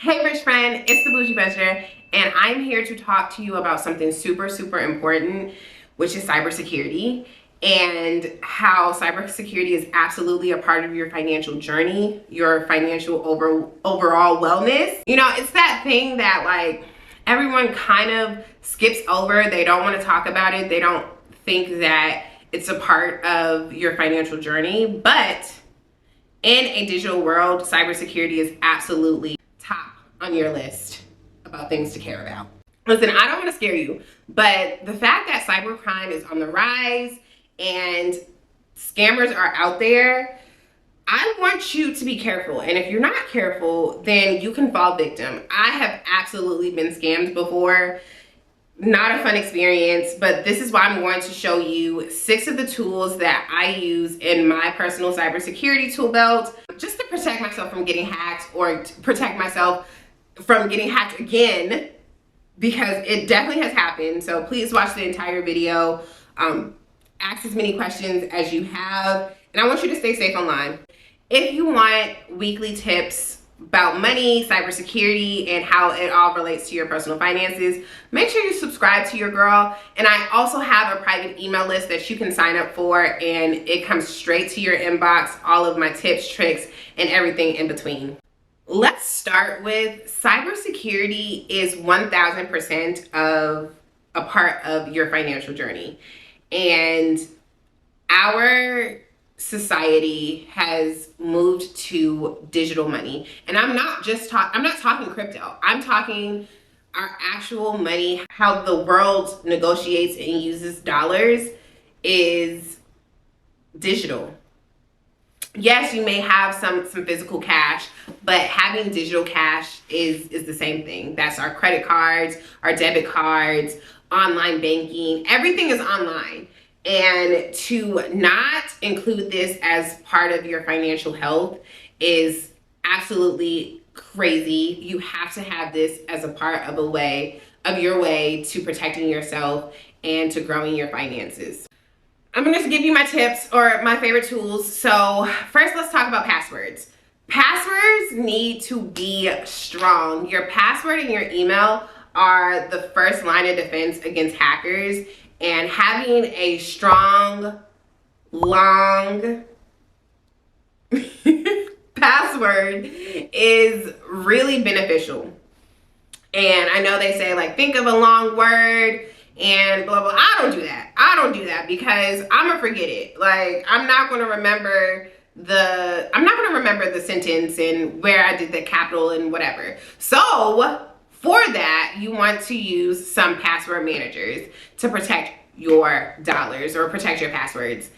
Hey rich friend, it's the Bougie Budgeter, and I'm here to talk to you about something super important, which is cybersecurity, and how cybersecurity is absolutely a part of your financial journey, your financial overall wellness. You know, it's that thing that like everyone kind of skips over. They don't want to talk about it. They don't think that it's a part of your financial journey, but in a digital world, cybersecurity is absolutely top on your list about things to care about. Listen, I don't want to scare you, but the fact that cybercrime is on the rise and scammers are out there, I want you to be careful. And if you're not careful, then you can fall victim. I have absolutely been scammed before. Not a fun experience, but this is why I'm going to show you 6 of the tools that I use in my personal cybersecurity tool belt just to protect myself from getting hacked, or to protect myself from getting hacked again, because it definitely has happened. So please watch the entire video. Ask as many questions as you have, and I want you to stay safe online. If you want weekly tips about money, cybersecurity, and how it all relates to your personal finances, make sure you subscribe to your girl. And I also have a private email list that you can sign up for, and it comes straight to your inbox, all of my tips, tricks, and everything in between. Let's start with cybersecurity is 1000% of a part of your financial journey. And our society has moved to digital money, and I'm not talking crypto. I'm talking our actual money. How the world negotiates and uses dollars is digital. Yes, you may have some physical cash, but having digital cash is the same thing. That's our credit cards, our debit cards, online banking. Everything is online. And to not include this as part of your financial health is absolutely crazy. You have to have this as a part of your way to protecting yourself and to growing your finances. I'm going to give you my tips or my favorite tools. So first, let's talk about passwords. Passwords need to be strong. Your password and your email are the first line of defense against hackers. And having a strong, long password is really beneficial. And I know they say, like, think of a long word and blah, blah. I don't do that. I don't do that because I'm going to forget it. Like, I'm not going to remember the sentence and where I did the capital and whatever. So for that, you want to use some password managers to protect your dollars or protect your passwords.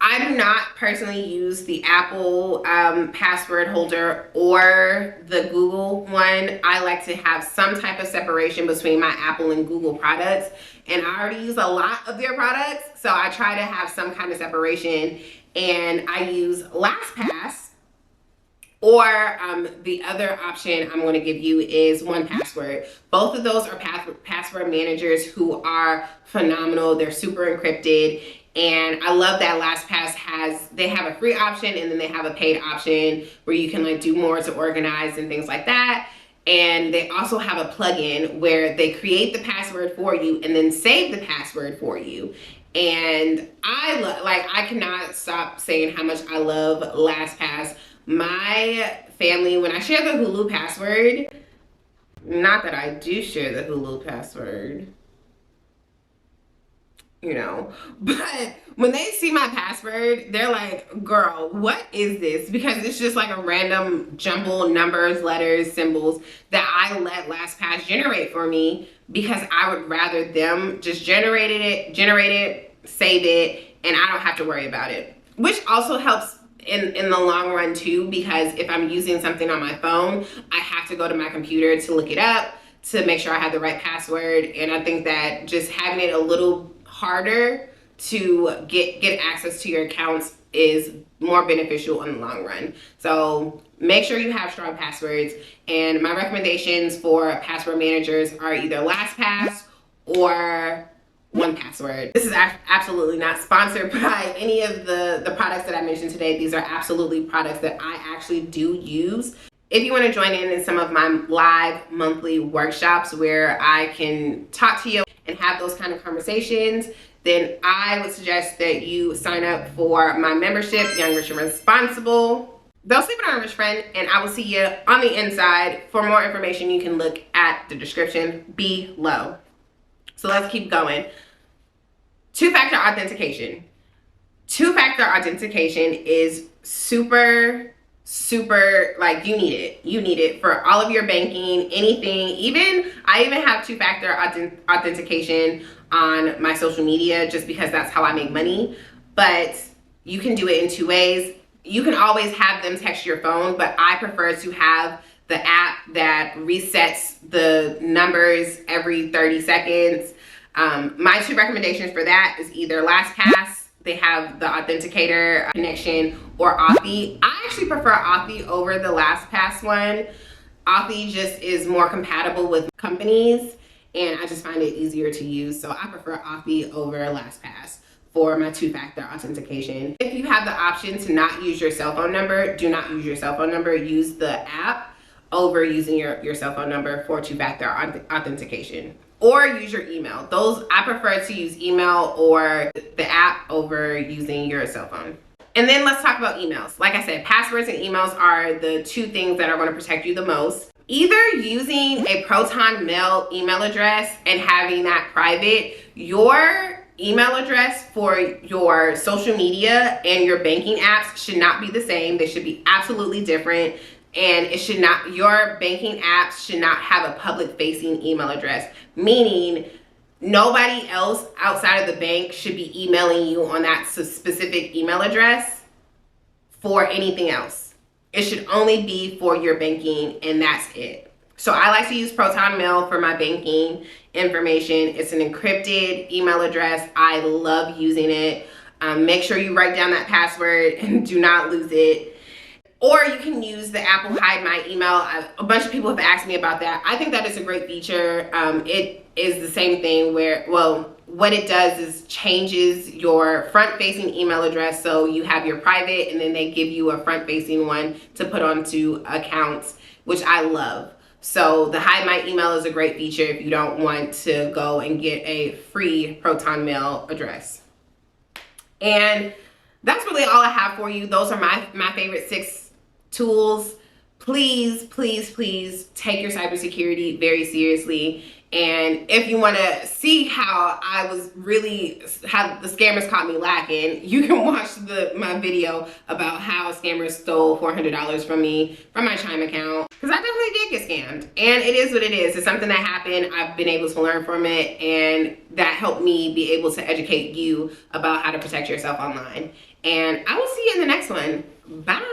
I do not personally use the Apple password holder or the Google one. I like to have some type of separation between my Apple and Google products, and I already use a lot of their products, so I try to have some kind of separation, and I use LastPass. Or the other option I'm going to give you is 1Password. Both of those are password managers who are phenomenal. They're super encrypted. And I love that LastPass they have a free option, and then they have a paid option where you can like do more to organize and things like that. And they also have a plugin where they create the password for you and then save the password for you. And I cannot stop saying how much I love LastPass. My family, when I share the Hulu password, not that I do share the Hulu password, you know, but when they see my password, they're like, girl, what is this? Because it's just like a random jumble numbers, letters, symbols that I let LastPass generate for me, because I would rather them just generate it, save it, and I don't have to worry about it, which also helps in the long run too, because if I'm using something on my phone, I have to go to my computer to look it up to make sure I have the right password. And I think that just having it a little harder to get access to your accounts is more beneficial in the long run. So make sure you have strong passwords. And my recommendations for password managers are either LastPass or 1Password. This is absolutely not sponsored by any of the products that I mentioned today. These are absolutely products that I actually do use. If you want to join in some of my live monthly workshops where I can talk to you and have those kind of conversations, then I would suggest that you sign up for my membership, Young, Rich, and Responsible. Don't sleep on a rich friend, and I will see you on the inside. For more information, you can look at the description below. So let's keep going. Two-factor authentication. Two-factor authentication is super, like, you need it. You need it for all of your banking, anything. I even have two-factor authentication on my social media just because that's how I make money. But you can do it in two ways. You can always have them text your phone, but I prefer to have the app that resets the numbers every 30 seconds. My two recommendations for that is either LastPass, they have the authenticator connection, or Authy. I actually prefer Authy over the LastPass one. Authy just is more compatible with companies, and I just find it easier to use. So I prefer Authy over LastPass for my two-factor authentication. If you have the option to not use your cell phone number, do not use your cell phone number. Use the app over using your cell phone number for two-factor authentication. Or use your email. I prefer to use email or the app over using your cell phone. And then let's talk about emails. Like I said, passwords and emails are the two things that are going to protect you the most. Either using a Proton Mail email address and having that private, your email address for your social media and your banking apps should not be the same. They should be absolutely different. And your banking apps should not have a public facing email address, meaning nobody else outside of the bank should be emailing you on that specific email address for anything else. It should only be for your banking, and that's it. So I like to use Proton Mail for my banking information. It's an encrypted email address. I love using it. Make sure you write down that password and do not lose it. Or you can use the Apple Hide My Email. A bunch of people have asked me about that. I think that is a great feature. It is the same thing where, well, what it does is changes your front-facing email address. So you have your private, and then they give you a front-facing one to put onto accounts, which I love. So the Hide My Email is a great feature if you don't want to go and get a free Proton Mail address. And that's really all I have for you. Those are my favorite 6 tools. Please, please, please take your cybersecurity very seriously. And if you want to see how how the scammers caught me lacking, you can watch my video about how scammers stole $400 from me from my Chime account. Because I definitely did get scammed. And it is what it is. It's something that happened. I've been able to learn from it. And that helped me be able to educate you about how to protect yourself online. And I will see you in the next one. Bye.